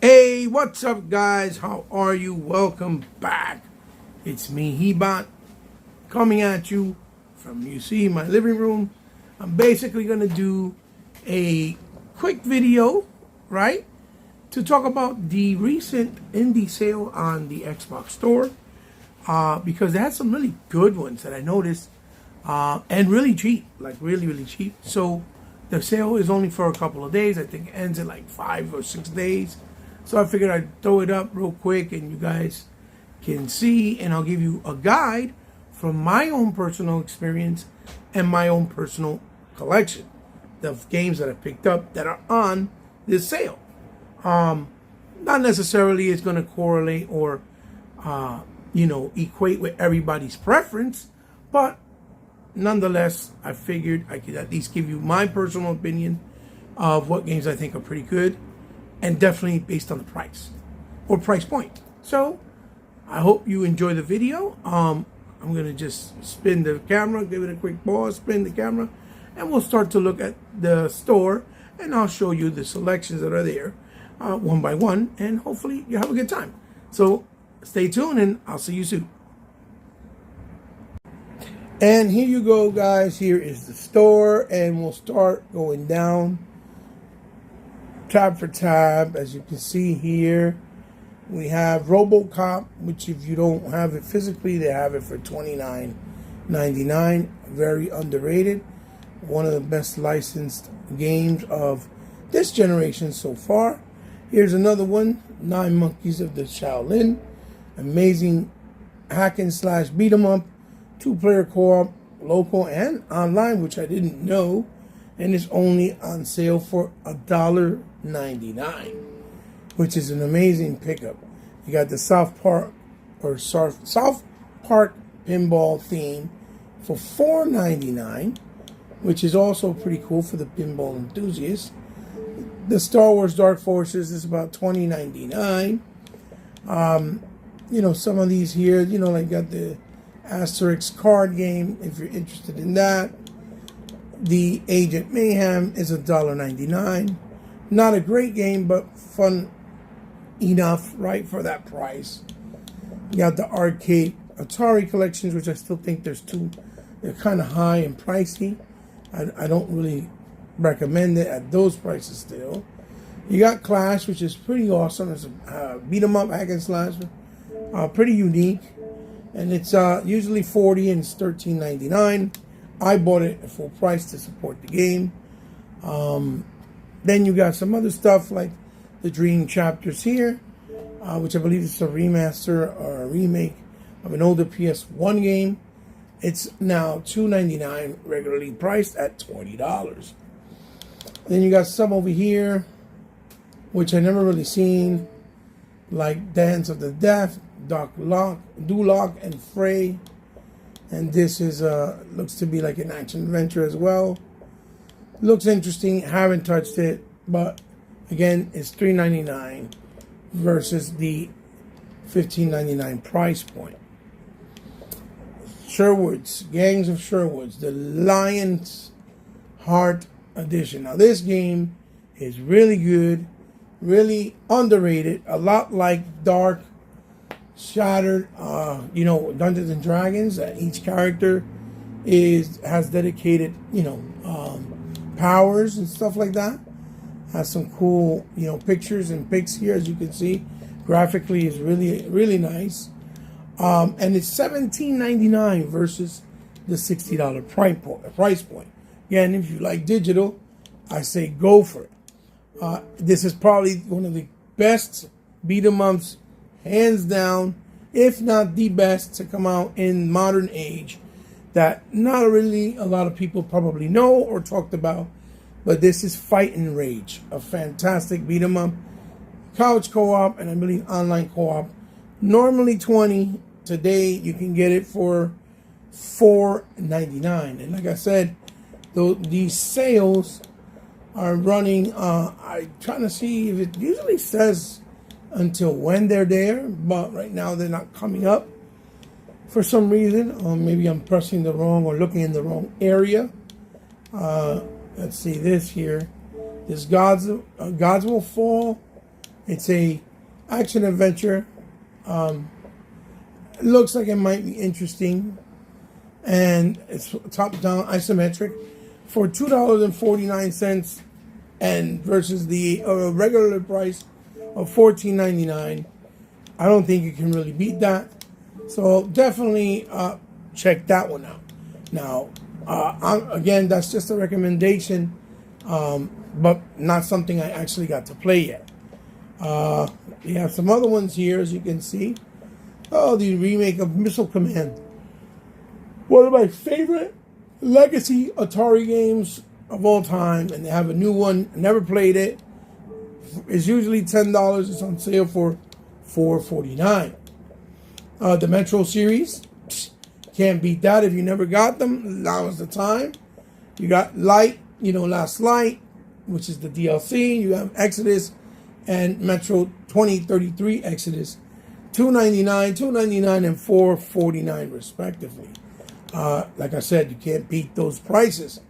Hey, what's up, guys? How are you? Welcome back. It's me, Hebot, coming at you from, you see, my living room. I'm basically going to do a quick video, right, to talk about the recent indie sale on the Xbox Store, because they had some really good ones that I noticed, and really cheap, like really cheap. So the sale is only for a couple of days. I think it ends in like 5 or 6 days. So I figured I'd throw it up real quick and you guys can see, and I'll give you a guide from my own personal experience and my own personal collection of games that I picked up that are on this sale. Not necessarily it's going to correlate or, equate with everybody's preference, but nonetheless, I figured I could at least give you my personal opinion of what games I think are pretty good. And definitely based on the price or price point. So I hope you enjoy the video. I'm going to just spin the camera, give it a quick pause, spin the camera, and we'll start to look at the store. And I'll show you the selections that are there one by one. And hopefully you have a good time. So stay tuned and I'll see you soon. And here you go, guys. Here is the store. And we'll start going down tab for tab. As you can see here, we have RoboCop, which if you don't have it physically, they have it for $29.99. Very underrated. One of the best licensed games of this generation so far. Here's another one, 9 Monkeys of the Shaolin. Amazing hack and slash beat 'em up, 2-player co-op, local and online, which I didn't know. And it's only on sale for $1.99, which is an amazing pickup. You got the South Park pinball theme for $4.99, which is also pretty cool for the pinball enthusiasts. The Star Wars Dark Forces is about $20.99. Some of these here, like got the Asterix card game if you're interested in that. The Agent Mayhem is $1.99. Not a great game, but fun enough, right, for that price. You got the arcade Atari collections, which I still think they're kind of high and pricey. I don't really recommend it at those prices still. You got Clash, which is pretty awesome. It's a beat 'em up hack and slash, pretty unique, and it's usually $40 and it's $13.99. I bought it at full price to support the game. Then you got some other stuff like the Dream Chapters here, which I believe is a remaster or a remake of an older PS1 game. It's now $2.99, regularly priced at $20. Then you got some over here, which I never really seen, like Dance of the Deaf, Duloc, and Frey. And this is looks to be like an action adventure as well. Looks interesting. Haven't touched it, but again, it's $3.99 versus the $15.99 price point. Sherwood's, Gangs of Sherwood's, the Lion's Heart Edition. Now this game is really good, really underrated. A lot like Dark Shattered, Dungeons and Dragons. Each character has dedicated, powers and stuff like that. Has some cool, pictures and pics here, as you can see. Graphically is really nice. And it's $17.99 versus the $60 price point. Again, if you like digital, I say go for it. This is probably one of the best beat 'em ups, hands down, if not the best to come out in modern age, that not really a lot of people probably know or talked about, but this is Fight and Rage, a fantastic beat 'em up, couch co-op, and I believe online co-op. Normally $20, today you can get it for $4.99. And like I said, these sales are running. I'm trying to see if it usually says until when they're there, but right now they're not coming up for some reason. Maybe I'm pressing the wrong or looking in the wrong area. Let's see this here. This Gods Will Fall It's a action adventure. It looks like it might be interesting, and it's top-down isometric for $2.49, and versus the regular price of $14.99. I don't think you can really beat that. So definitely check that one out. Now, again, that's just a recommendation, but not something I actually got to play yet. We have some other ones here, as you can see. Oh, the remake of Missile Command. One of my favorite legacy Atari games of all time, and they have a new one. Never played it. It's usually $10. It's on sale for $4.49. The Metro series, can't beat that if you never got them. Now is the time. You got Light, Last Light, which is the DLC. You have Exodus and Metro 2033 Exodus, $2.99, $2.99, and $4.49 respectively. Like I said, you can't beat those prices.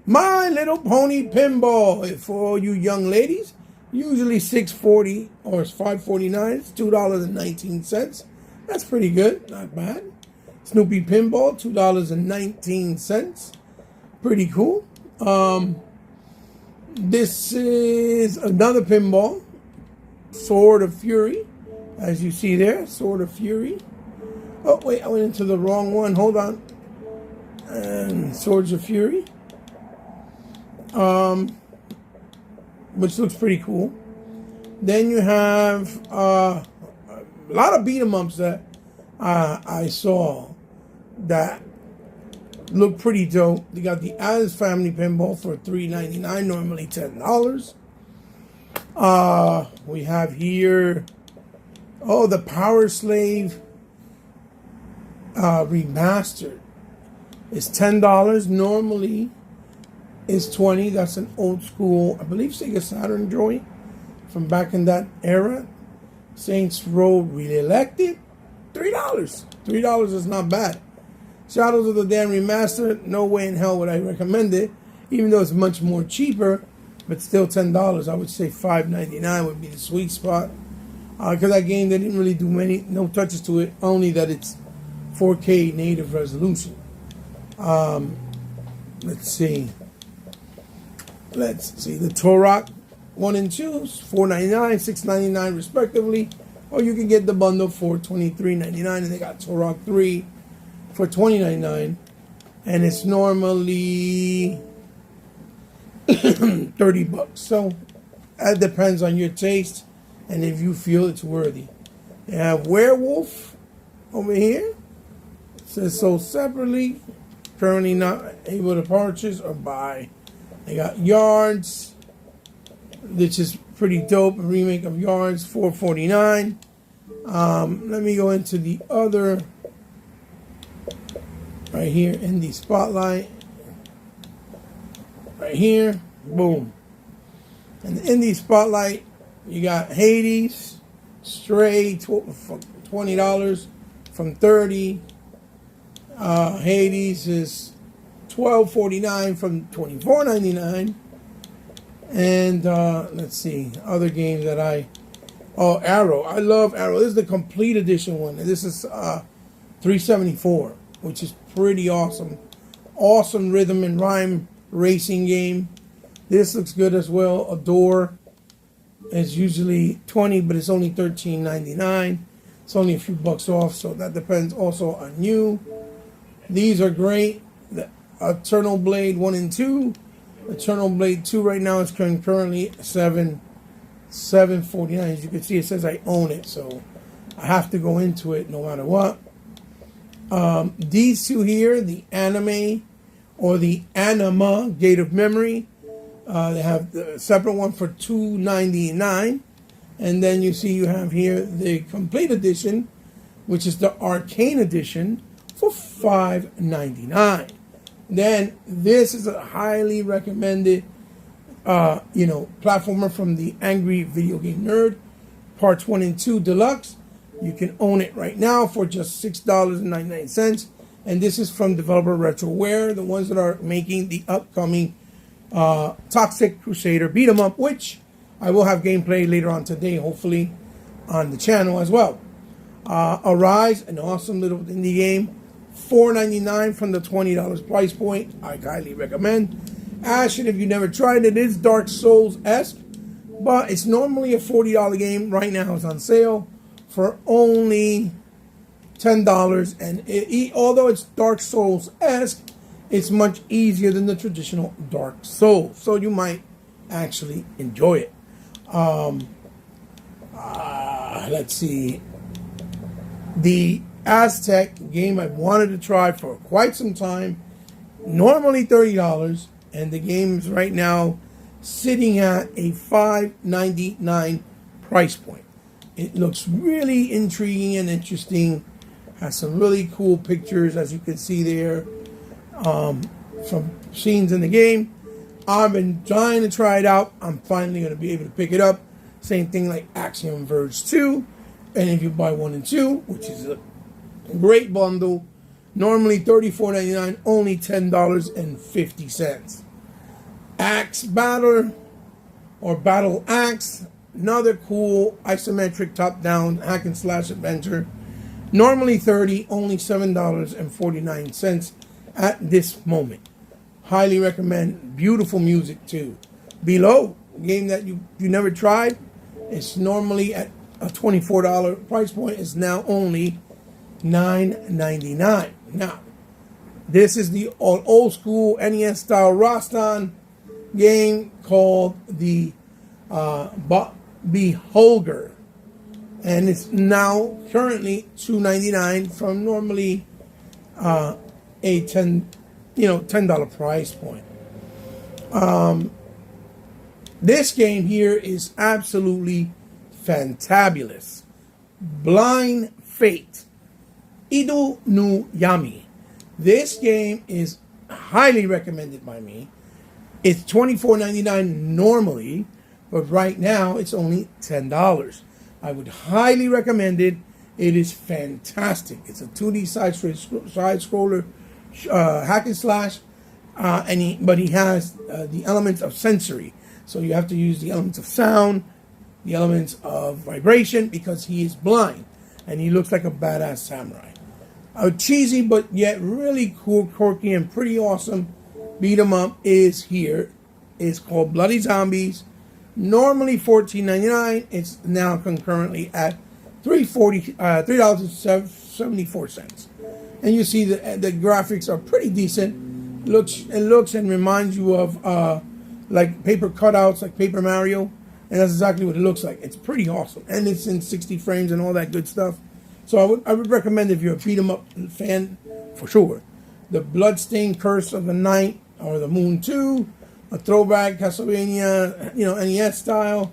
My Little Pony Pinball, for all you young ladies, usually $6.40 or $5.49. It's $2.19. That's pretty good, not bad. Snoopy Pinball, $2.19. Pretty cool. This is another pinball, Sword of Fury, as you see there, Sword of Fury. Oh, wait, I went into the wrong one. Hold on. And Swords of Fury, which looks pretty cool. Then you have a lot of beat 'em ups that I saw that look pretty dope. They got the Addams Family Pinball for $3.99, normally $10. We have here, the Power Slave remastered. It's $10. Normally is $20. That's an old school, I believe, Sega Saturn joint from back in that era. Saints Row Re-Elected, $3. $3 is not bad. Shadows of the Dan Remastered, no way in hell would I recommend it, even though it's much more cheaper, but still $10. I would say $5.99 would be the sweet spot. Because that game, they didn't really do no touches to it, only that it's 4K native resolution. Let's see. The Turok 1 and 2, $4.99, $6.99 respectively. Or you can get the bundle for $23.99, and they got Turok 3 for $20.99. And it's normally $30. So that depends on your taste and if you feel it's worthy. They have Werewolf over here. It says sold separately. Currently not able to purchase or buy. They got Yards, which is pretty dope. A remake of Yards, $4.49. Let me go into the other right here in the Spotlight. Right here, boom. And in the Spotlight, you got Hades, Stray, $20 from $30. Hades is $12.49 from $24.99. And let's see, other games that Arrow. I love Arrow. This is the complete edition one. This is $3.74, which is pretty awesome. Awesome rhythm and rhyme racing game. This looks good as well. Adore is usually $20, but it's only $13.99. It's only a few bucks off, so that depends also on you. These are great. The Eternal Blade 1 and 2. Eternal Blade 2 right now is currently $7.49. As you can see, it says I own it, so I have to go into it no matter what. These two here, the Anime or the Anima Gate of Memory, they have the separate one for $2.99. And then you see you have here the complete edition, which is the Arcane edition, for $5.99. Then this is a highly recommended, platformer from the Angry Video Game Nerd, Parts 1 and 2 Deluxe. You can own it right now for just $6.99. And this is from developer Retroware, the ones that are making the upcoming Toxic Crusader beat 'em up, which I will have gameplay later on today, hopefully, on the channel as well. Arise, an awesome little indie game. $4.99 from the $20 price point. I highly recommend. Ashen, if you never tried it, is Dark Souls-esque, but it's normally a $40 game. Right now it's on sale for only $10. And although it's Dark Souls-esque, it's much easier than the traditional Dark Souls. So you might actually enjoy it. Let's see. The Aztec game I've wanted to try for quite some time. Normally $30. And the game is right now sitting at a $5.99 price point. It looks really intriguing and interesting. Has some really cool pictures, as you can see there, from scenes in the game. I've been trying to try it out. I'm finally going to be able to pick it up. Same thing like Axiom Verge 2. And if you buy 1 and 2, which is a great bundle, normally $34.99, only $10.50. Axe Battler, or Battle Axe, another cool isometric top-down hack and slash adventure. Normally $30, only $7.49 at this moment. Highly recommend. Beautiful music too. Below, a game that you never tried, it's normally at a $24 price point, is now only $9.99. Now, this is the old school NES style Rastan game called the Beholder, and it's now currently $2.99 from normally a $10 price point. This game here is absolutely fantabulous. Blind Fate, Ido no Yami. This game is highly recommended by me. It's $24.99 normally, but right now it's only $10. I would highly recommend it. It is fantastic. It's a 2D side-scroller hack and slash, but he has the elements of sensory. So you have to use the elements of sound, the elements of vibration, because he is blind and he looks like a badass samurai. Cheesy but yet really cool, quirky, and pretty awesome beat 'em up is here. It's called Bloody Zombies. Normally $14.99. It's now concurrently at $3.74. And you see the graphics are pretty decent. It looks and reminds you of like paper cutouts, like Paper Mario. And that's exactly what it looks like. It's pretty awesome. And it's in 60 frames and all that good stuff. So I would recommend, if you're a beat 'em up fan, for sure. The Bloodstained Curse of the Night, or the Moon 2, a throwback Castlevania, NES style.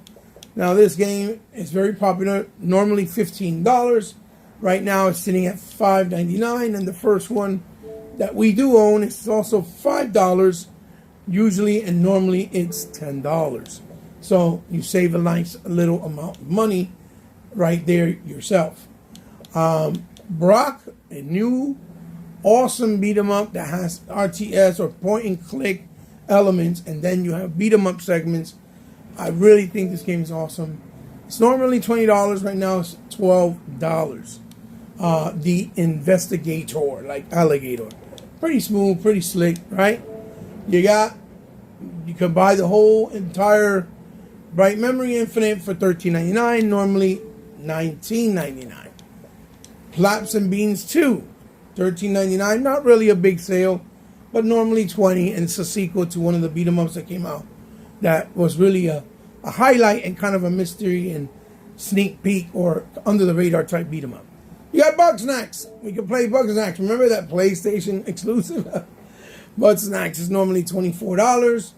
Now this game is very popular, normally $15. Right now it's sitting at $5.99, and the first one that we do own is also $5 usually, and normally it's $10. So you save a nice little amount of money right there yourself. Brock, a new awesome beat 'em up that has RTS or point and click elements, and then you have beat 'em up segments. I really think this game is awesome. It's normally $20. Right now it's $12. The Investigator, like Alligator. Pretty smooth, pretty slick, right? You can buy the whole entire Bright Memory Infinite for $13.99, normally $19.99. Plaps and Beans 2, $13.99. Not really a big sale, but normally $20, and it's a sequel to one of the beat 'em ups that came out that was really a highlight and kind of a mystery and sneak peek or under the radar type beat 'em up. You got Bug Snacks. We can play Bug Snacks. Remember that PlayStation exclusive? Bug Snacks is normally $24.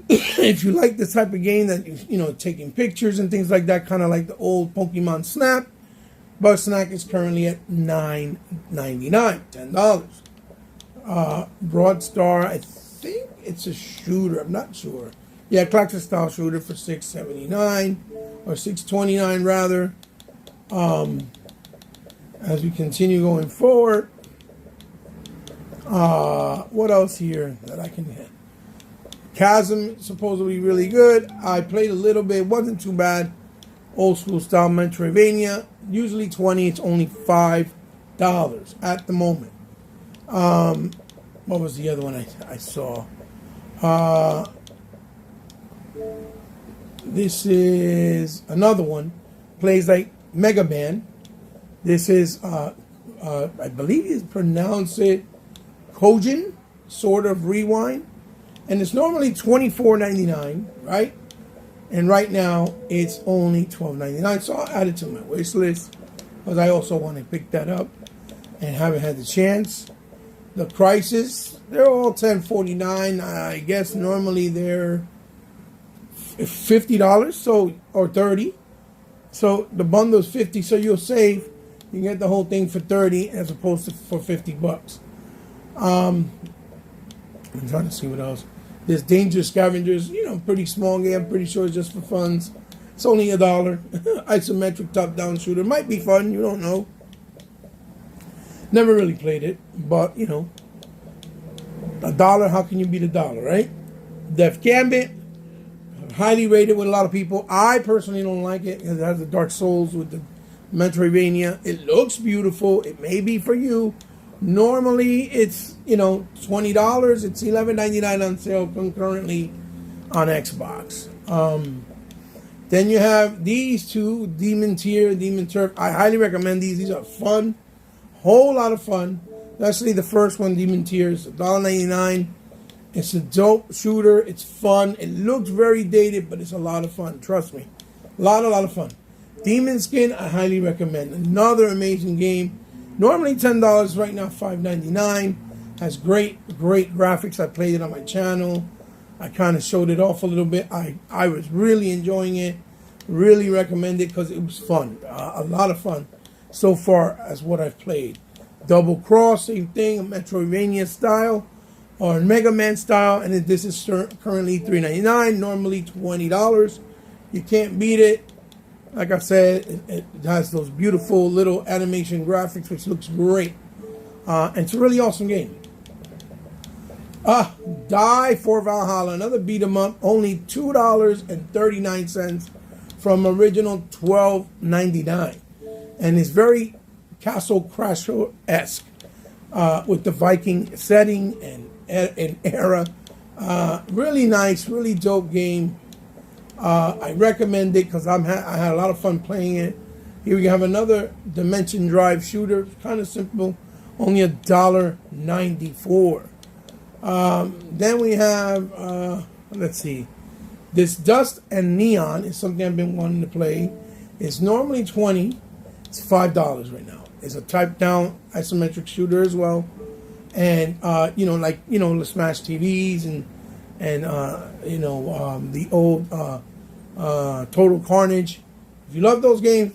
If you like this type of game that taking pictures and things like that, kind of like the old Pokemon Snap, Bug Snack is currently at $9.99, $10. Broadstar, I think it's a shooter. I'm not sure. Yeah, classic style shooter for $6.79 or $6.29 rather. As we continue going forward, what else here that I can hit? Chasm is supposedly really good. I played a little bit. It wasn't too bad. Old school style Metroidvania. Usually 20. It's only $5 at the moment. What was the other one I saw? This is another one. Plays like Mega Man. This is, I believe you pronounce it Kojin, sort of Rewind. And it's normally $24.99, right? And right now, it's only $12.99. So I'll add it to my wish list, because I also want to pick that up and haven't had the chance. The prices, they're all $10.49. I guess normally they're $50, so, or $30. So the bundle's $50, so you'll save. You get the whole thing for $30 as opposed to for $50. I'm trying to see what else. There's Dangerous Scavengers, pretty small game. I'm pretty sure it's just for funds. It's only $1. Isometric top-down shooter. Might be fun, you don't know. Never really played it, but, $1, how can you beat $1, right? Def Gambit, highly rated with a lot of people. I personally don't like it because it has the Dark Souls with the Metroidvania. It looks beautiful. It may be for you. Normally, it's, $20. It's $11.99 on sale concurrently on Xbox. Then you have these two, Demon Tier, Demon Turf. I highly recommend these. These are fun. Whole lot of fun. Especially the first one, Demon Tier, is $1.99. It's a dope shooter. It's fun. It looks very dated, but it's a lot of fun. Trust me. A lot of fun. Demon Skin, I highly recommend. Another amazing game. Normally $10, right now $5.99. Has great graphics. I played it on my channel. I kind of showed it off a little bit. I was really enjoying it. Really recommend it because it was fun. A lot of fun so far as what I've played. Double Cross, same thing, a Metroidvania style or Mega Man style. And this is currently $3.99, normally $20. You can't beat it. Like I said, it has those beautiful little animation graphics, which looks great. And it's a really awesome game. Die for Valhalla, another beat 'em up, only $2.39 from original $12.99. And it's very Castle Crasher-esque with the Viking setting and era. Really nice, really dope game. I recommend it because I had a lot of fun playing it. Here we have another Dimension Drive shooter. Kind of simple. Only $1.94. Then we have, let's see. This Dust and Neon is something I've been wanting to play. It's normally $20. It's $5 right now. It's a type-down isometric shooter as well. And, the Smash TVs and the old Total Carnage. If you love those games,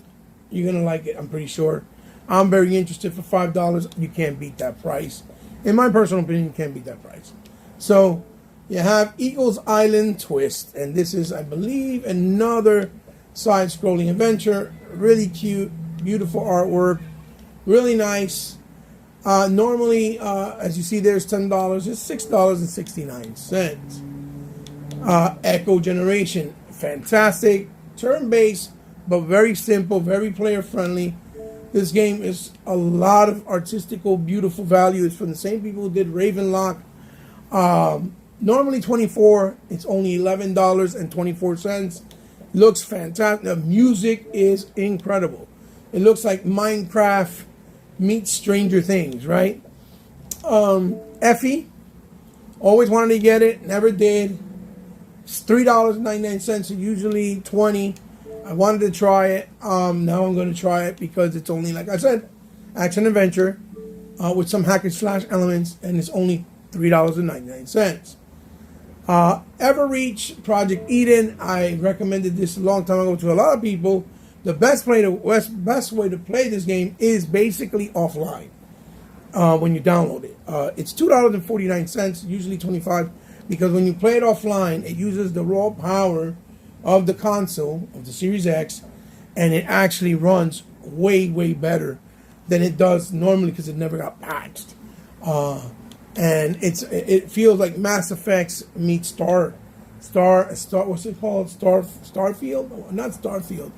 you're going to like it, I'm pretty sure. I'm very interested for $5. You can't beat that price. In my personal opinion, you can't beat that price. So, you have Eagle's Island Twist. And this is, I believe, another side-scrolling adventure. Really cute, beautiful artwork. Really nice. Normally, as you see, there's $10. It's $6.69. Echo Generation, fantastic, turn-based, but very simple, very player-friendly. This game is a lot of artistical, beautiful value. It's from the same people who did Ravenlock. Normally $24, it's only $11.24. Looks fantastic. The music is incredible. It looks like Minecraft meets Stranger Things, right? Effie, always wanted to get it, never did. It's $3.99, usually $20. I wanted to try it. Now I'm going to try it because it's only, like I said, action adventure with some hack and slash elements, and it's only $3.99. Everreach Project Eden. I recommended this a long time ago to a lot of people. The best way to play this game is basically offline when you download it. It's $2.49, usually $25, because when you play it offline, it uses the raw power of the console, of the Series X, and it actually runs way, way better than it does normally because it never got patched. and it feels like Mass Effects meets Star. What's it called? Starfield? No, not Starfield.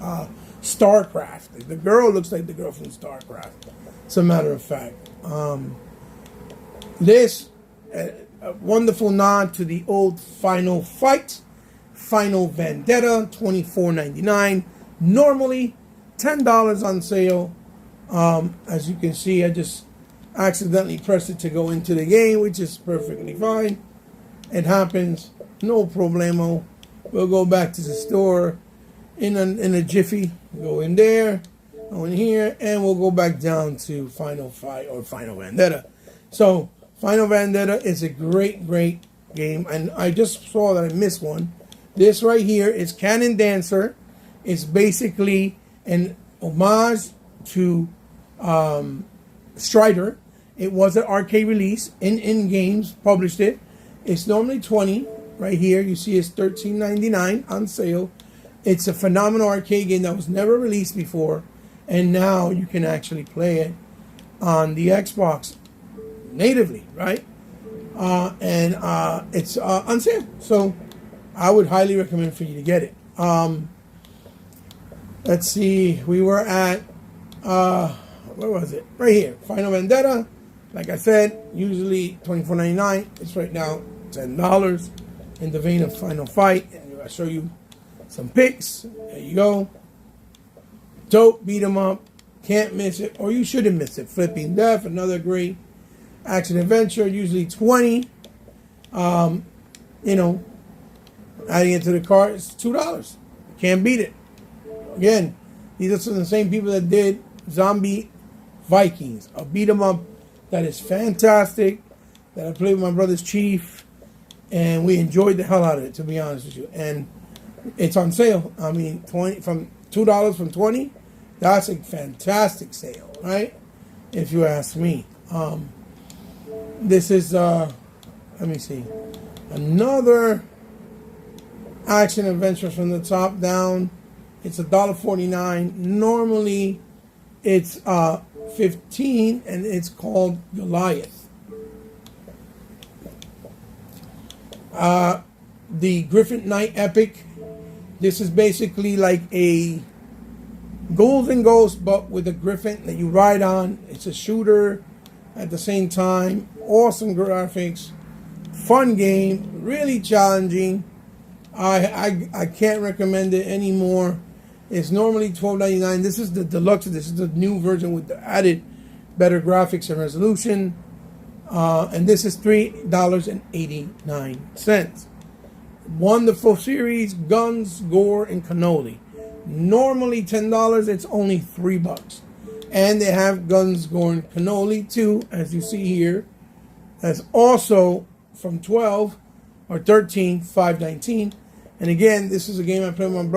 StarCraft. The girl looks like the girl from StarCraft. As a matter of fact, this a wonderful nod to the old Final Fight, Final Vendetta, $24.99. Normally $10 on sale. As you can see, I just accidentally pressed it to go into the game, which is perfectly fine. It happens, no problemo. We'll go back to the store in a jiffy. Go in there, go in here, and we'll go back down to Final Fight or Final Vendetta. So Final Vendetta is a great game, and I just saw that I missed one. This right here is Cannon Dancer. It's basically an homage to Strider. It was an arcade release. In Games published it. It's normally $20. Right here, you see it's $13.99 on sale. It's a phenomenal arcade game that was never released before, and now you can actually play it on the Xbox natively, right? It's on sale, so I would highly recommend for you to get it. Let's see, we were at where was it? Right here, Final Vendetta. Like I said, usually $24.99. It's right now $10. In the vein of Final Fight, and I'll show you some pics. There you go. Dope beat 'em up. Can't miss it, or you shouldn't miss it. Flipping Death, another great action adventure. Usually $20. Adding it to the cart, it's $2. Can't beat it. Again, these are some of the same people that did Zombie Vikings, a beat 'em up that is fantastic. That I played with my brother's Chief. And we enjoyed the hell out of it, to be honest with you. And it's on sale. I mean, $2 from $20. That's a fantastic sale, right? If you ask me. This is let me see, another action adventure from the top down. It's $1.49. Normally, it's $15, and it's called Goliath. The Griffin Knight Epic. This is basically like a Ghouls and Ghosts, but with a Griffin that you ride on. It's a shooter at the same time. Awesome graphics. Fun game. Really challenging. I can't recommend it anymore. It's normally $12.99. This is the deluxe. This is the new version with the added better graphics and resolution. And this is $3.89. Wonderful series, Guns, Gore, and Cannoli. Normally $10, it's only $3. And they have Guns, Gore, and Cannoli too, as you see here. That's also from 12 or 13, $5.19. And again, this is a game I played with my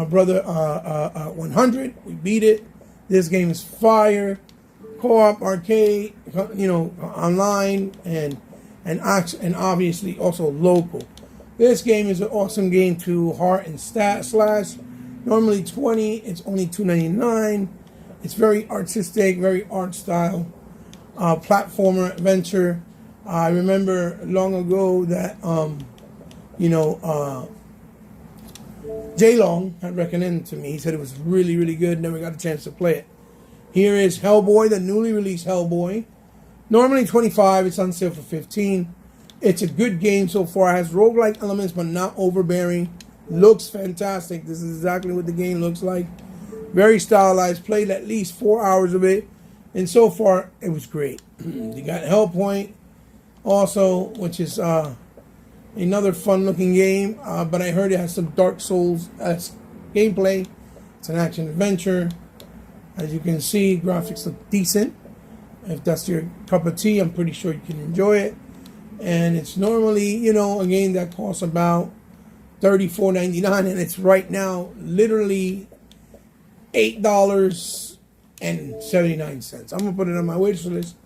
brother. 100. We beat it. This game is fire. Co-op, arcade, online, and obviously also local. This game is an awesome game to heart and slash. Normally $20, it's only $2.99. It's very artistic, very art style, platformer adventure. I remember long ago that Jay Long had recommended to me. He said it was really, really good. Never got a chance to play it. Here is Hellboy, the newly released Hellboy. Normally $25, it's on sale for $15. It's a good game so far. It has roguelike elements, but not overbearing. Looks fantastic. This is exactly what the game looks like. Very stylized. Played at least 4 hours of it. And so far, it was great. You got Hellpoint also, which is another fun-looking game. But I heard it has some Dark Souls gameplay. It's an action-adventure. As you can see, graphics look decent. If that's your cup of tea, I'm pretty sure you can enjoy it. And it's normally, a game that costs about $34.99, and it's right now literally $8.79. I'm gonna put it on my wish list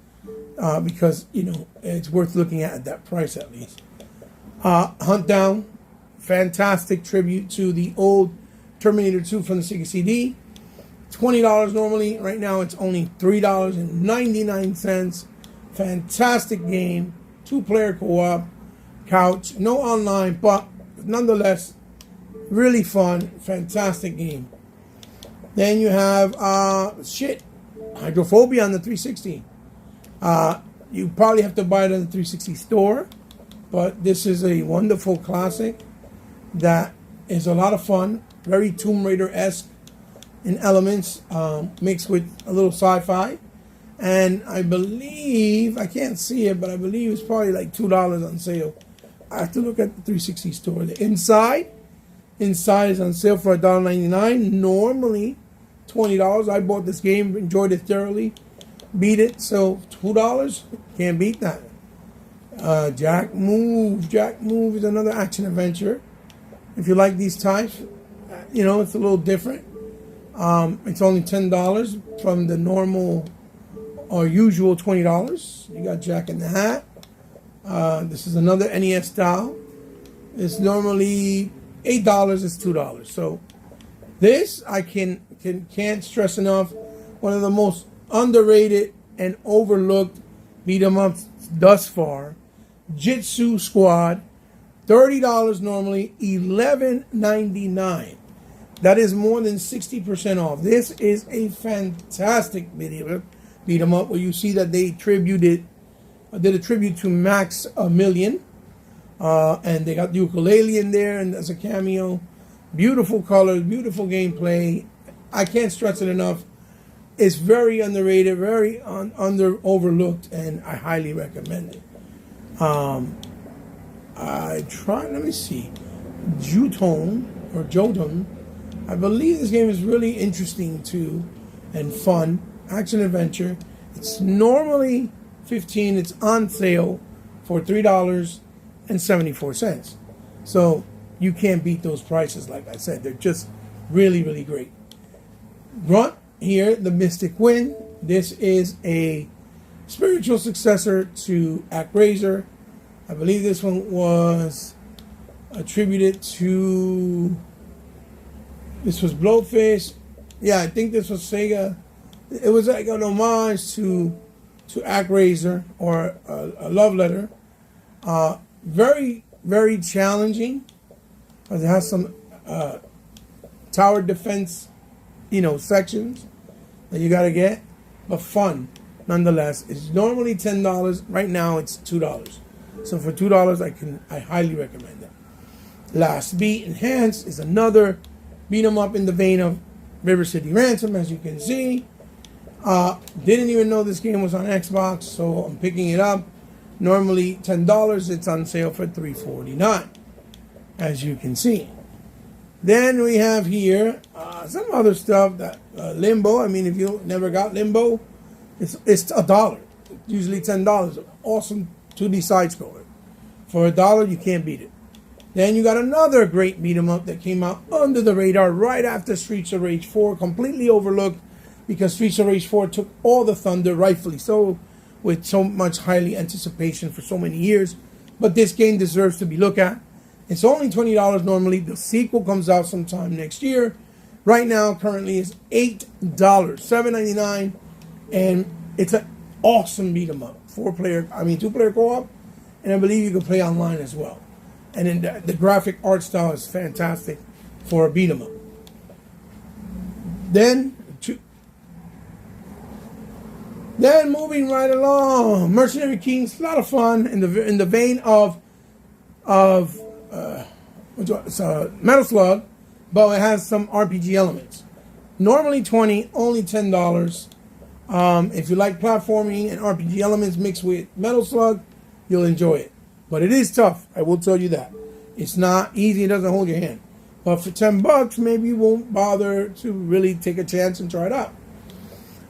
because it's worth looking at that price at least. Hunt Down, fantastic tribute to the old Terminator 2 from the Sega CD. $20 normally. Right now it's only $3.99. Fantastic game. 2-player co-op. Couch. No online, but nonetheless, really fun. Fantastic game. Then you have Hydrophobia on the 360. You probably have to buy it on the 360 store, but this is a wonderful classic that is a lot of fun. Very Tomb Raider-esque in elements, mixed with a little sci-fi. And I believe, I can't see it, but I believe it's probably like $2 on sale. I have to look at the 360 store. The inside is on sale for $1.99. Normally $20. I bought this game, enjoyed it thoroughly, beat it. So $2, can't beat that. Jack Move. Jack Move is another action adventure. If you like these types, it's a little different. It's only $10 from the normal or usual $20. You got Jack in the Hat. This is another NES style. It's normally $8. It's $2. So this I can't stress enough. One of the most underrated and overlooked beat 'em ups thus far. Jitsu Squad. $30 normally. $11.99. That is more than 60% off. This is a fantastic beat 'em up where you see that they did a tribute to Max a Million, and they got the ukulele in there and as a cameo. Beautiful colors, beautiful gameplay. I can't stress it enough. It's very underrated, very overlooked, and I highly recommend it. Let me see, Jotun. I believe this game is really interesting too, and fun. Action adventure. It's normally $15. It's on sale for $3.74. So you can't beat those prices. Like I said, they're just really, really great. Grunt here, the Mystic Wind. This is a spiritual successor to ActRaiser. I believe this one was attributed to. This was Blowfish. Yeah, I think this was Sega. It was like an homage to ActRaiser, or a love letter. Very, very challenging. It has some tower defense, sections that you gotta get, but fun nonetheless. It's normally $10. Right now it's $2. So for $2, I highly recommend that. Last Beat Enhanced is another beat 'em up in the vein of River City Ransom, as you can see. Didn't even know this game was on Xbox, so I'm picking it up. Normally $10. It's on sale for $3.49, as you can see. Then we have here some other stuff that Limbo. I mean, if you never got Limbo, it's $1. Usually $10. Awesome 2D side scroller. For $1, you can't beat it. Then you got another great beat 'em up that came out under the radar right after Streets of Rage 4, completely overlooked because Streets of Rage 4 took all the thunder, rightfully so, with so much highly anticipation for so many years. But this game deserves to be looked at. It's only $20 normally. The sequel comes out sometime next year. Right now, currently, is $8, $7.99, and it's an awesome beat 'em up. 2-player co-op, and I believe you can play online as well. And then the graphic art style is fantastic for a beat 'em up. Then moving right along, Mercenary Kings, a lot of fun in the vein of Metal Slug, but it has some RPG elements. Normally $20, only $10. If you like platforming and RPG elements mixed with Metal Slug, you'll enjoy it. But it is tough, I will tell you that. It's not easy, it doesn't hold your hand. But for $10, maybe you won't bother to really take a chance and try it out.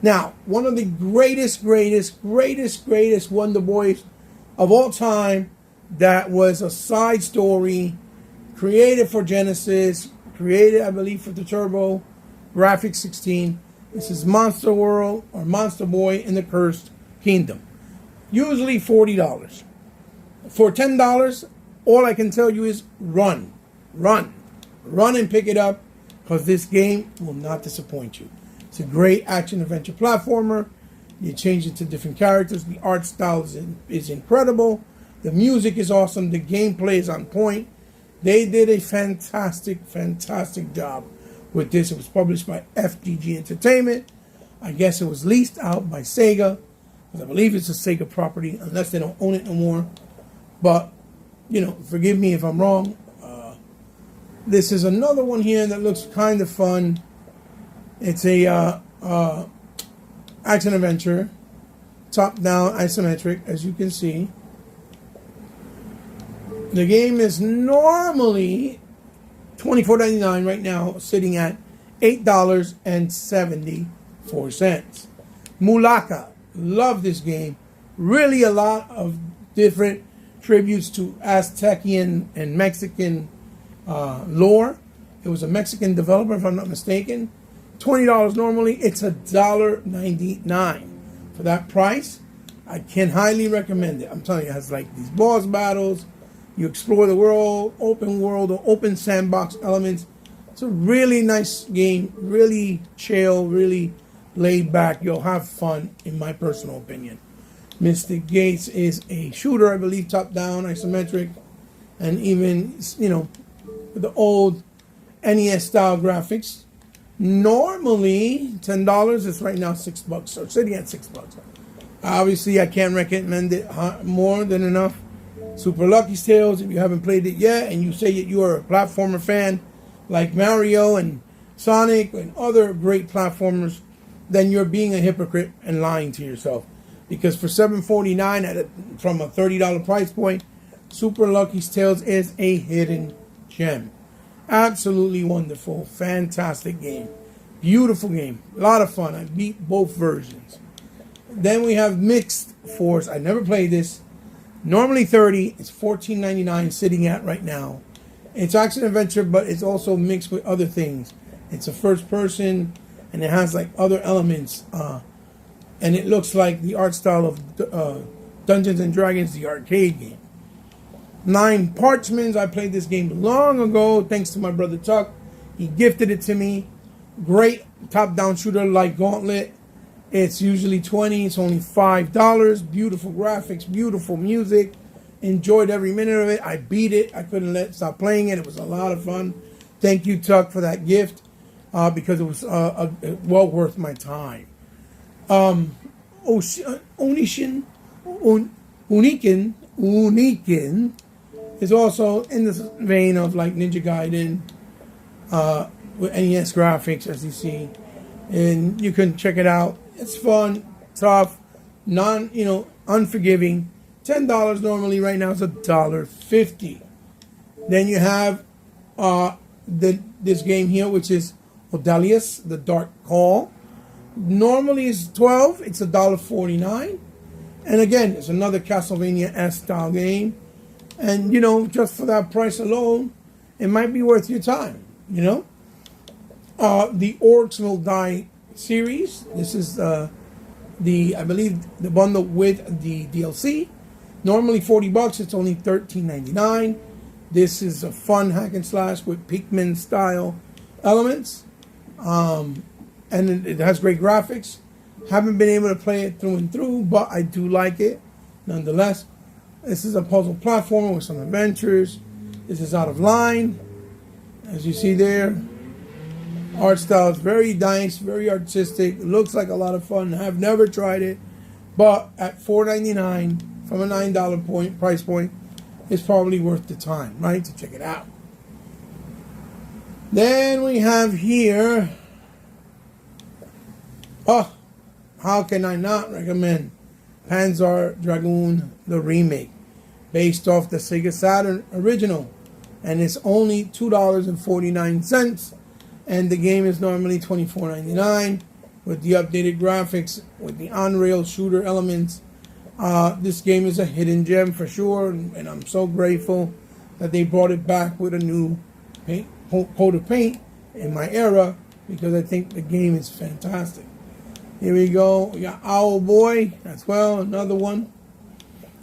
Now, one of the greatest Wonder Boys of all time, that was a side story created for Genesis, created, I believe, for the Turbo Graphics 16. This is Monster World, or Monster Boy in the Cursed Kingdom. Usually $40. For $10, all I can tell you is run and pick it up, because this game will not disappoint you. It's a great action adventure platformer. You change it to different characters. The art style is incredible. The music is awesome. The gameplay is on point. They did a fantastic job with this. It was published by FGG Entertainment. I guess it was leased out by Sega, because I believe it's a Sega property, unless they don't own it no more. But, you know, forgive me if I'm wrong. This is another one here that looks kind of fun. It's a action adventure, top-down isometric, as you can see. The game is normally $24.99 right now, sitting at $8.74. Mulaka, love this game. Really a lot of different tributes to Aztecian and Mexican lore. It was a Mexican developer, if I'm not mistaken. $20 normally. It's $1.99 for that price. I can highly recommend it. I'm telling you, it has like these boss battles. You explore the world or open sandbox elements. It's a really nice game, really chill, really laid back. You'll have fun, in my personal opinion. Mystic Gates is a shooter, I believe, top-down, isometric, and even, you know, the old NES-style graphics. Normally $10. It's right now $6, so sitting at $6. Obviously, I can't recommend it more than enough. Super Lucky's Tales, if you haven't played it yet and you say that you are a platformer fan like Mario and Sonic and other great platformers, then you're being a hypocrite and lying to yourself. Because for $7.49 from a $30 price point, Super Lucky's Tales is a hidden gem. Absolutely wonderful, fantastic game. Beautiful game, a lot of fun. I beat both versions. Then we have Mixed Force. I never played this. Normally $30, it's $14.99 sitting at right now. It's action adventure, but it's also mixed with other things. It's a first person, and it has like other elements. And it looks like the art style of Dungeons and Dragons, the arcade game. 9 Parchments. I played this game long ago, thanks to my brother Chuck. He gifted it to me. Great top-down shooter like Gauntlet. It's usually $20. It's only $5. Beautiful graphics, beautiful music. Enjoyed every minute of it. I beat it. I couldn't stop playing it. It was a lot of fun. Thank you, Chuck, for that gift, because it was well worth my time. Uniken is also in the vein of like Ninja Gaiden, with NES graphics, as you see, and you can check it out. It's fun, tough, unforgiving. $10 normally. Right now it's $1.50. Then you have this game here, which is Odalius, the Dark Call. Normally it's $12. It's $1.49. And again, it's another Castlevania-esque style game. And, just for that price alone, it might be worth your time, The Orcs Will Die series. This is I believe, the bundle with the DLC. Normally $40. It's only $13.99. This is a fun hack and slash with Pikmin style elements. And it has great graphics. Haven't been able to play it through and through, but I do like it nonetheless. This is a puzzle platformer with some adventures. This is Out of Line, as you see there. Art style is very nice, very artistic. It looks like a lot of fun. I've never tried it, but at $4.99 from a $9 price point, it's probably worth the time, right, to check it out. Then we have here, how can I not recommend Panzer Dragoon, the remake, based off the Sega Saturn original, and it's only $2.49, and the game is normally $24.99 with the updated graphics, with the on-rail shooter elements. This game is a hidden gem for sure, and I'm so grateful that they brought it back with a new coat of paint in my era, because I think the game is fantastic. Here we go. We got Owl Boy as well, another one.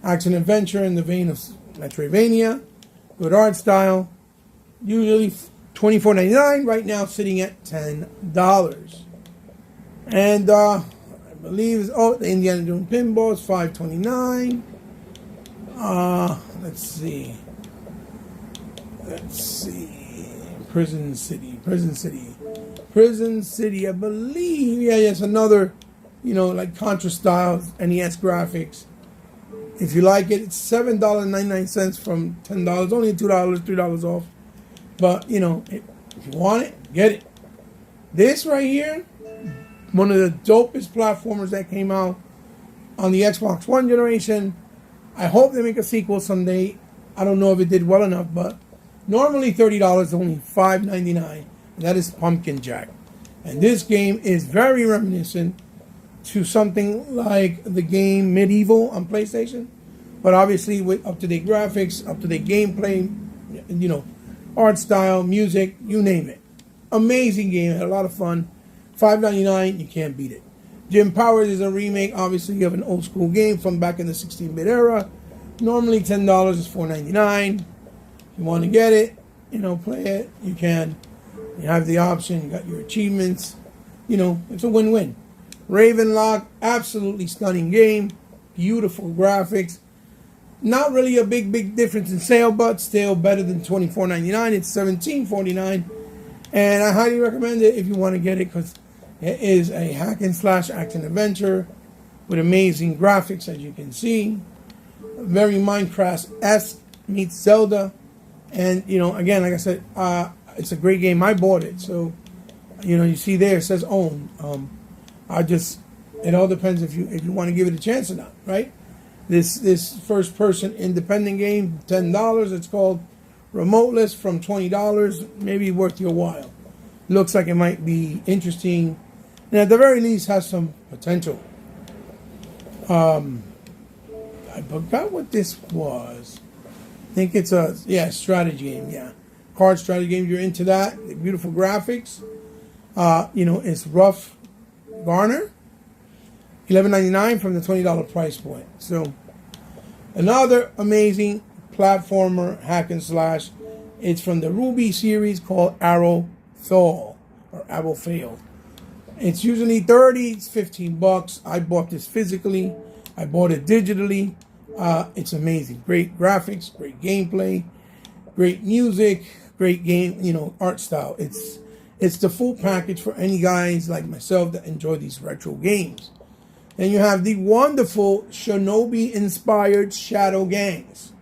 Action adventure in the vein of Metroidvania. Good art style. Usually $24.99. Right now sitting at $10. And believe it's, oh, the Indiana Jones pinball is $5.29. Let's see. Prison City, I believe. Yeah, it's another, like Contra style NES graphics. If you like it, it's $7.99 from $10. Only $2, $3 off. But, if you want it, get it. This right here, one of the dopest platformers that came out on the Xbox One generation. I hope they make a sequel someday. I don't know if it did well enough, but normally $30, only $5.99. And that is Pumpkin Jack. And this game is very reminiscent to something like the game Medieval on PlayStation. But obviously with up-to-date graphics, up-to-date gameplay, art style, music, you name it. Amazing game, had a lot of fun. $5.99, you can't beat it. Jim Powers is a remake, obviously, of an old school game from back in the 16-bit era. Normally $10 is $4.99. If you want to get it, play it, you can. You have the option, you got your achievements. It's a win-win. Ravenlock, absolutely stunning game. Beautiful graphics. Not really a big difference in sale, but still better than $24.99. It's $17.49. And I highly recommend it if you want to get it, because it is a hack and slash action adventure with amazing graphics, as you can see. Very Minecraft-esque, meets Zelda. And, again, like I said, it's a great game. I bought it. So, you see there, it says own. It all depends if you want to give it a chance or not, right? This first-person independent game, $10. It's called Remoteless from $20. Maybe worth your while. Looks like it might be interesting. And at the very least, has some potential. I forgot what this was. I think it's a strategy game. Yeah, card strategy game. You're into that. The beautiful graphics. It's Rough Garner. $11.99 from the $20 price point. So another amazing platformer hack and slash. It's from the Ruby series called alffell or alffell. It's usually $30. It's $15. I bought this physically. I bought it digitally. It's amazing. Great graphics, great gameplay, great music, great game, art style. It's the full package for any guys like myself that enjoy these retro games. Then you have the wonderful Shinobi-inspired Shadow Gangs.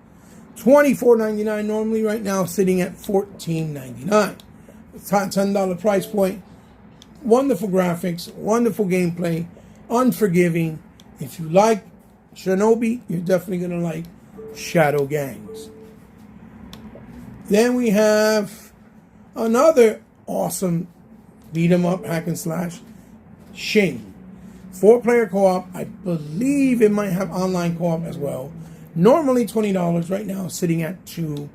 $24.99 normally, right now sitting at $14.99. $10 price point. Wonderful graphics, wonderful gameplay, unforgiving. If you like Shinobi, you're definitely going to like Shadow Gangs. Then we have another awesome beat 'em up hack and slash, Shing. 4-player co-op. I believe it might have online co-op as well. Normally $20, right now sitting at $2.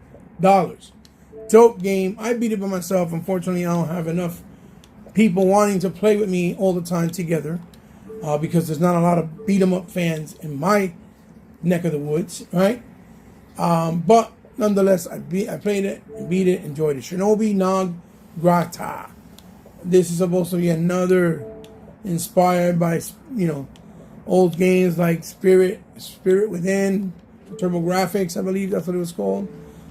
Dope game. I beat it by myself. Unfortunately, I don't have enough people wanting to play with me all the time together, because there's not a lot of beat 'em up fans in my neck of the woods, right? But nonetheless, I played it, beat it, enjoyed it. Shinobi no Grata. This is supposed to be another inspired by, old games like Spirit Within, Turbo Graphics, I believe that's what it was called.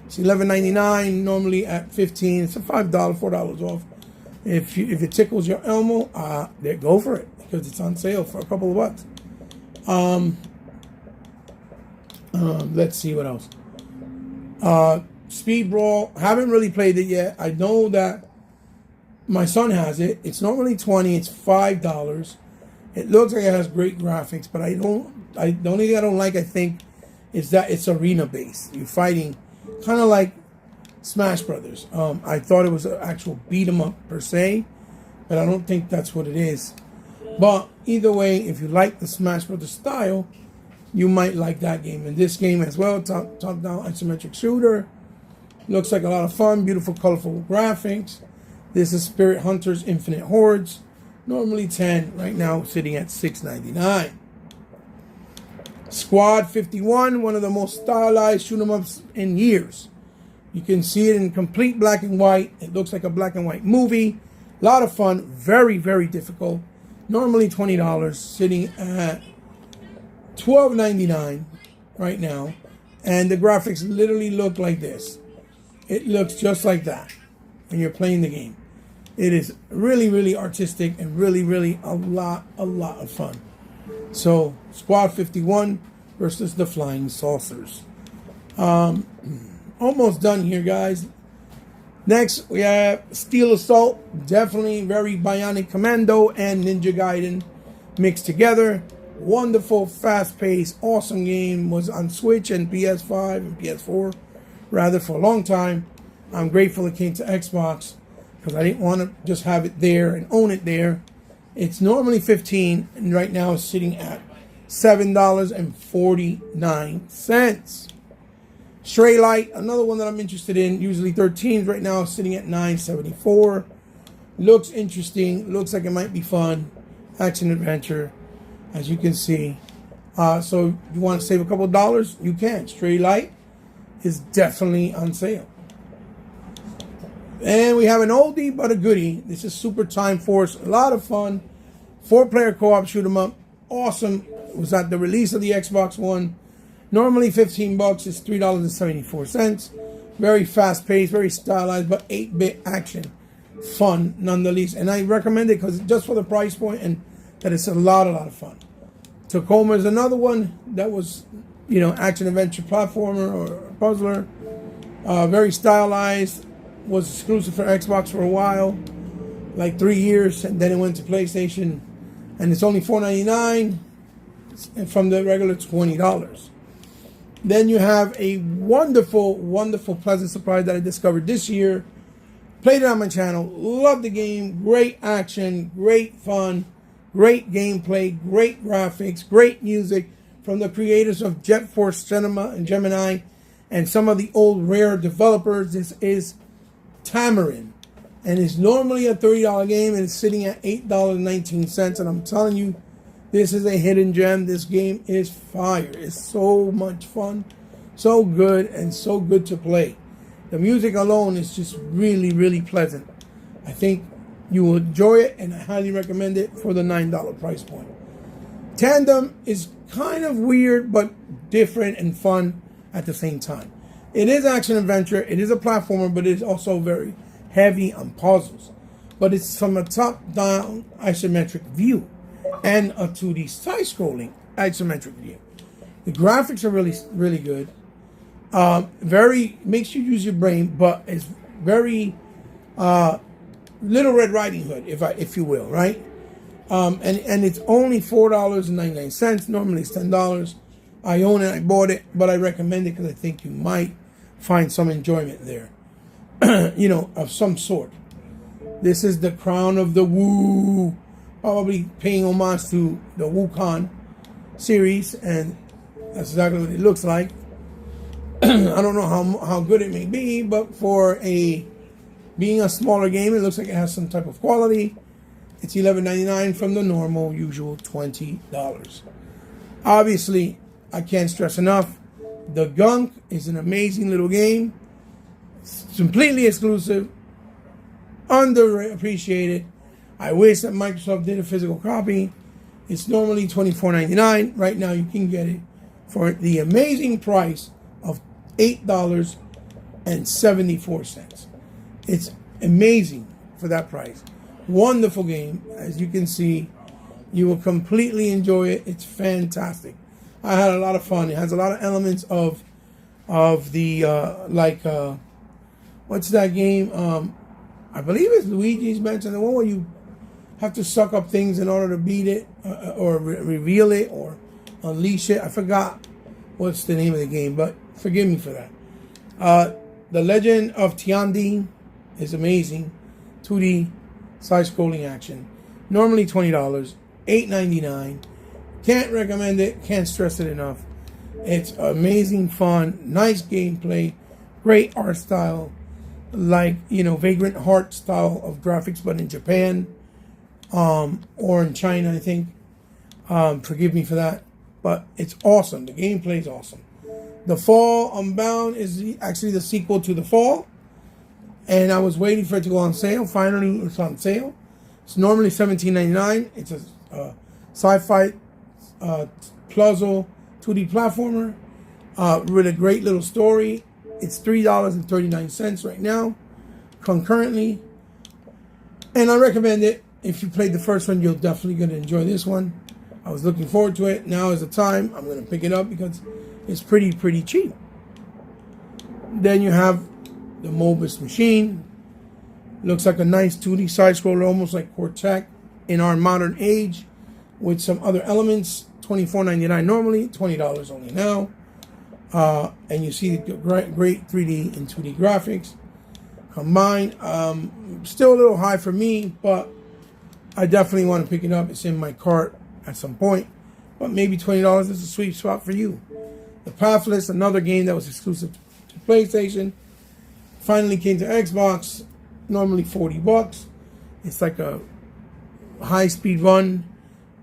It's $11.99, normally at $15. It's a $5, $4 off. If it tickles your Elmo, go for it, because it's on sale for a couple of bucks. Let's see what else. Speed Brawl. Haven't really played it yet. I know that my son has it. It's normally $20. It's $5. It looks like it has great graphics, but the only thing I don't like, I think, is that it's arena based. You're fighting kind of like Smash Brothers. I thought it was an actual beat 'em up per se, but I don't think that's what it is. But either way, if you like the Smash Brothers style, you might like that game. And this game as well, top-down isometric shooter. Looks like a lot of fun, beautiful, colorful graphics. This is Spirit Hunters Infinite Hordes. Normally $10, right now sitting at $6.99. Squad 51, one of the most stylized shoot 'em ups in years. You can see it in complete black and white. It looks like a black and white movie. A lot of fun, very, very difficult. Normally $20, sitting at $12.99 right now. And the graphics literally look like this. It looks just like that when you're playing the game. It is really, really artistic and really, really a lot of fun. So, Squad 51 versus the Flying Saucers. Almost done here, guys. Next, we have Steel Assault. Definitely very Bionic Commando and Ninja Gaiden mixed together. Wonderful, fast-paced, awesome game. Was on Switch and PS5 and PS4, rather, for a long time. I'm grateful it came to Xbox because I didn't want to just have it there and own it there. It's normally $15, and right now it's sitting at $7.49. Stray Light, another one that I'm interested in, usually 13s, right now sitting at $9.74. Looks interesting, looks like it might be fun. Action adventure, as you can see. So you want to save a couple of dollars? You can. Stray Light is definitely on sale. And we have an oldie but a goodie. This is Super Time Force. A lot of fun. 4-player co-op shoot 'em up. Awesome. It was at the release of the Xbox One. Normally $15. It's $3.74. Very fast-paced, very stylized, but 8-bit action. Fun, nonetheless. And I recommend it because just for the price point and that it's a lot of fun. Tacoma is another one that was, action adventure platformer or puzzler. Very stylized. Was exclusive for Xbox for a while, like 3 years, and then it went to PlayStation, and it's only $4.99 from the regular $20. Then you have a wonderful, pleasant surprise that I discovered this year. Played it on my channel. Loved the game. Great action, great fun, great gameplay, great graphics, great music from the creators of Jet Force Cinema and Gemini, and some of the old Rare developers. This is Tamarind, and it's normally a $30 game, and it's sitting at $8.19. And I'm telling you, this is a hidden gem. This game is fire. It's so much fun, so good, and so good to play. The music alone is just really pleasant. I think you will enjoy it, and I highly recommend it for the $9 price point. Tandem is kind of weird, but different and fun at the same time. It is action adventure. It is a platformer, but it is also very heavy on puzzles. But it's from a top-down isometric view and a 2D side-scrolling isometric view. The graphics are really good. Very makes you use your brain, but it's very Little Red Riding Hood, if you will, right? And it's only $4.99. Normally it's $10. I own it. I bought it, but I recommend it because I think you might find some enjoyment there, of some sort. This is the Crown of the Wu, probably paying homage to the Wukong series, and that's exactly what it looks like. I don't know how good it may be, but for being a smaller game, it looks like it has some type of quality. It's $11.99 from the normal, usual $20. Obviously, I can't stress enough, The Gunk is an amazing little game. It's completely exclusive, underappreciated. I wish that Microsoft did a physical copy. It's normally $24.99. Right now you can get it for the amazing price of $8.74. It's amazing for that price. Wonderful game. As you can see, you will completely enjoy it. It's fantastic. I had a lot of fun. It has a lot of elements of the what's that game? I believe it's Luigi's Mansion, the one where you have to suck up things in order to beat it or reveal it or unleash it. I forgot what's the name of the game, but forgive me for that. The Legend of Tiandi is amazing. 2D side-scrolling action. Normally $20, $8.99. Can't recommend it. Can't stress it enough. It's amazing fun. Nice gameplay. Great art style. Like, Vagrant Heart style of graphics, but in Japan. Or in China, I think. Forgive me for that. But it's awesome. The gameplay is awesome. The Fall Unbound is actually the sequel to The Fall. And I was waiting for it to go on sale. Finally, it's on sale. It's normally $17.99. It's sci-fi puzzle 2D platformer with a great little story. It's $3.39 right now, concurrently, and I recommend it. If you played the first one, you're definitely going to enjoy this one. I was looking forward to it. Now is the time. I'm going to pick it up because it's pretty cheap. Then you have the Mobus machine. Looks like a nice 2D side scroller, almost like Quartet in our modern age, with some other elements. $24.99 normally, $20 only now. And you see the great 3D and 2D graphics combined. Still a little high for me, but I definitely want to pick it up. It's in my cart at some point, but maybe $20 is a sweet spot for you. The Pathless, another game that was exclusive to PlayStation, finally came to Xbox. Normally $40. It's like a high-speed run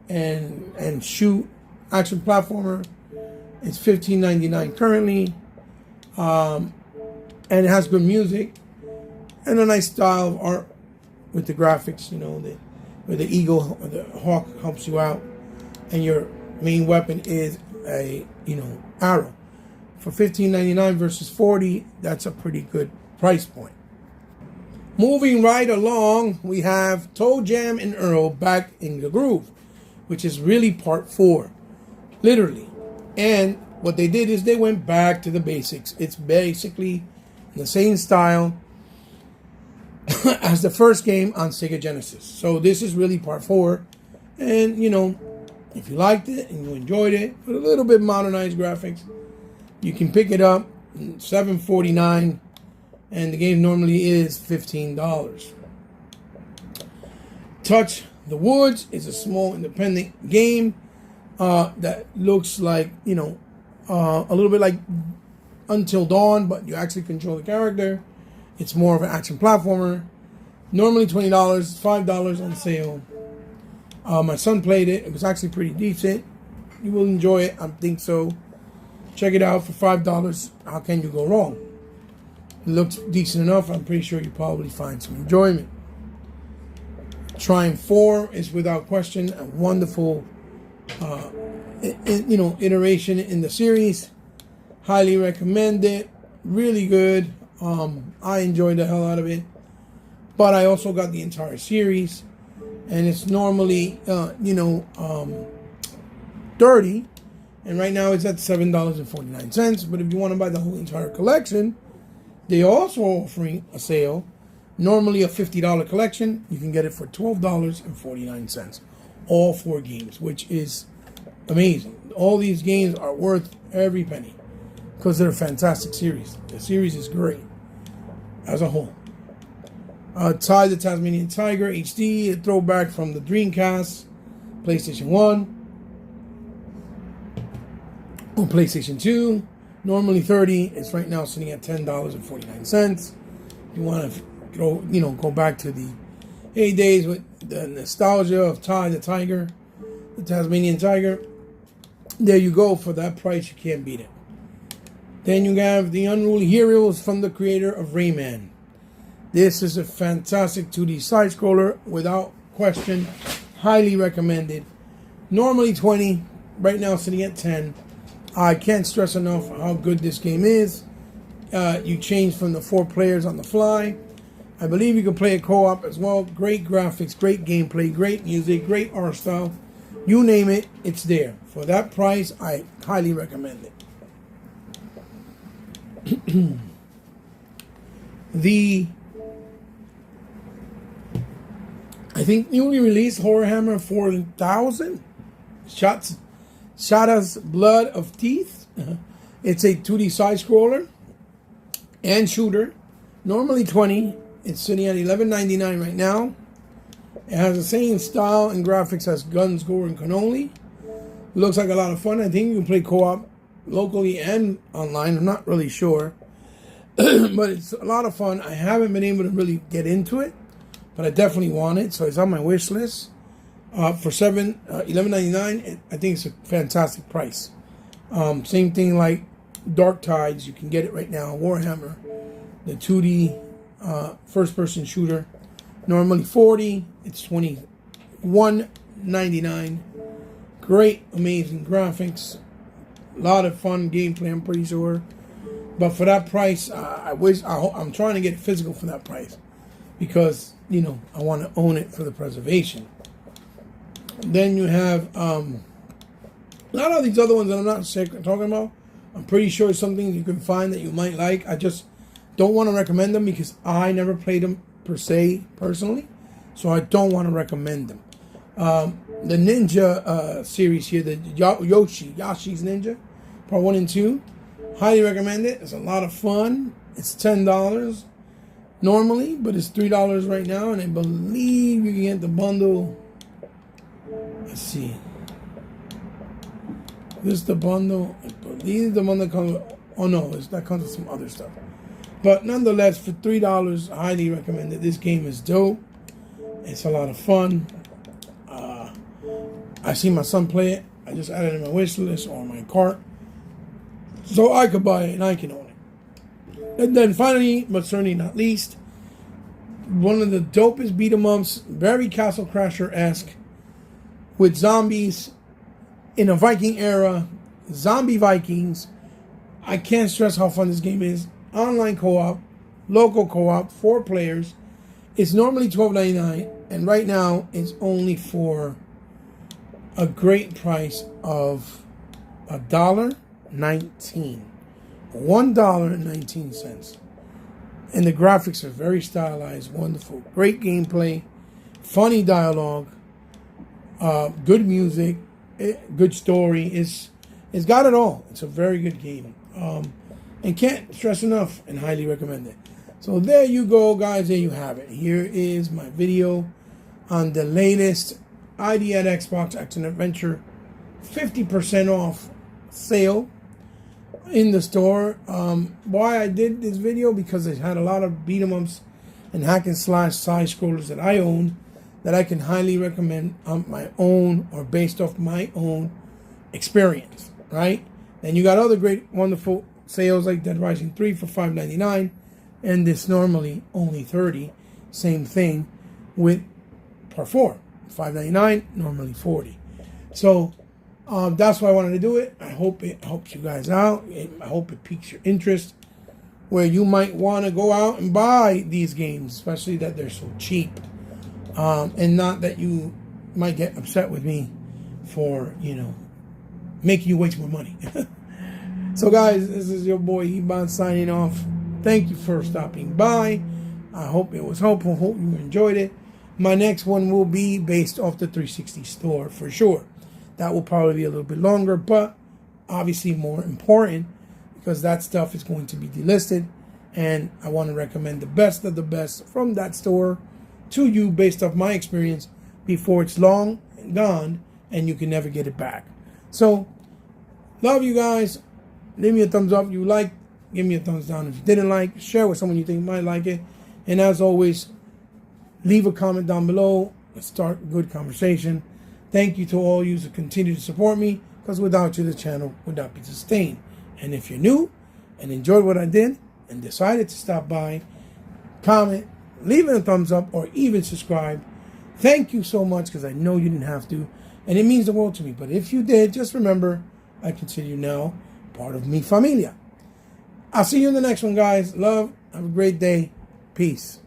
and shoot action platformer. It's $15.99 currently, and it has good music and a nice style of art with the graphics. You know, where the eagle or the hawk helps you out, and your main weapon is a arrow. For $15.99 versus $40, that's a pretty good price point. Moving right along, we have Toe Jam and Earl back in the groove, which is really part 4, literally. And what they did is they went back to the basics. It's basically the same style as the first game on Sega Genesis. So this is really part 4. And, if you liked it and you enjoyed it, with a little bit modernized graphics, you can pick it up, $7.49. And the game normally is $15. Touch the Woods is a small independent game that looks like, a little bit like Until Dawn, but you actually control the character. It's more of an action platformer. Normally $20, $5 on sale. My son played it. It was actually pretty decent. You will enjoy it. I think so. Check it out for $5. How can you go wrong? It looks decent enough. I'm pretty sure you probably find some enjoyment. Triumph 4 is without question a wonderful, iteration in the series. Highly recommend it. Really good. I enjoyed the hell out of it. But I also got the entire series, and it's normally, 30, and right now it's at $7.49. But if you want to buy the whole entire collection, they also offering a sale. Normally a $50 collection, you can get it for $12.49. All 4 games, which is amazing. All these games are worth every penny because they're a fantastic series. The series is great as a whole. Ty the Tasmanian Tiger HD, a throwback from the Dreamcast, PlayStation 1, or PlayStation 2. Normally $30. It's right now sitting at $10.49. You want to go back to the heydays with the nostalgia of Ty the Tiger, the Tasmanian Tiger. There you go. For that price, you can't beat it. Then you have the Unruly Heroes from the creator of Rayman. This is a fantastic 2D side scroller, without question. Highly recommended. Normally $20. Right now sitting at $10. I can't stress enough how good this game is. You change from the 4 players on the fly. I believe you can play a co-op as well. Great graphics, great gameplay, great music, great art style. You name it, it's there. For that price, I highly recommend it. I think newly released Horror Hammer 4000 Shada's Blood of Teeth. It's a 2D side scroller and shooter. Normally $20. It's sitting at $11.99 right now. It has the same style and graphics as Guns, Gore, and Cannoli. Looks like a lot of fun. I think you can play co-op locally and online. I'm not really sure. But it's a lot of fun. I haven't been able to really get into it, but I definitely want it. So it's on my wish list. For $11.99, I think it's a fantastic price. Same thing like Dark Tides. You can get it right now. Warhammer, the 2D first-person shooter. Normally $40. It's $21 $5.99. Great, amazing graphics. A lot of fun gameplay, I'm pretty sure. But for that price, I'm trying to get it physical for that price. Because, you know, I want to own it for the preservation. Then you have a lot of these other ones that I'm not talking about. I'm pretty sure it's something you can find that you might like. I just don't want to recommend them because I never played them per se, personally. So I don't want to recommend them. The Ninja series here, the Yoshi's Ninja, part 1 and 2. Highly recommend it. It's a lot of fun. It's $10 normally, but it's $3 right now. And I believe you can get the bundle. Let's see. This is the bundle. I believe the one that comes with, oh no, that comes with some other stuff. But nonetheless, for $3, I highly recommend it. This game is dope. It's a lot of fun. I see my son play it. I just added it in my wish list or my cart, so I could buy it and I can own it. And then finally, but certainly not least, one of the dopest beat 'em ups, very Castle Crasher-esque, with zombies in a Viking era, zombie Vikings. I can't stress how fun this game is. Online co-op, local co-op, 4 players. It's normally $12.99, and right now it's only for a great price of $1.19. $1.19. And the graphics are very stylized, wonderful. Great gameplay, funny dialogue, good music, good story. It's got it all. It's a very good game. And can't stress enough and highly recommend it. So there you go, guys. There you have it. Here is my video on the latest ID at Xbox Action Adventure 50% off sale in the store. Why I did this video, because it had a lot of beat 'em ups and hack and slash side scrollers that I own that I can highly recommend on my own or based off my own experience, right? And you got other great, wonderful sales like Dead Rising 3 for $5.99, and this normally only $30. Same thing with Part 4, $5.99, normally $40. So that's why I wanted to do it. I hope it helps you guys out. I hope it piques your interest, where you might want to go out and buy these games, especially that they're so cheap. And not that you might get upset with me for, you know, making you waste more money. So guys, this is your boy Iban signing off. Thank you for stopping by. I hope it was helpful. Hope you enjoyed it. My next one will be based off the 360 store for sure. That will probably be a little bit longer, but obviously more important, because that stuff is going to be delisted, and I want to recommend the best of the best from that store to you based off my experience before it's long and gone and you can never get it back. So, love you guys. Leave me a thumbs up if you like. Give me a thumbs down if you didn't like. Share with someone you think might like it. And as always, leave a comment down below. Let's start a good conversation. Thank you to all you who continue to support me, because without you, the channel would not be sustained. And if you're new and enjoyed what I did and decided to stop by, comment, leave it a thumbs up, or even subscribe. Thank you so much, because I know you didn't have to, and it means the world to me. But if you did, just remember, I consider you now part of mi familia. I'll see you in the next one, guys. Love. Have a great day. Peace.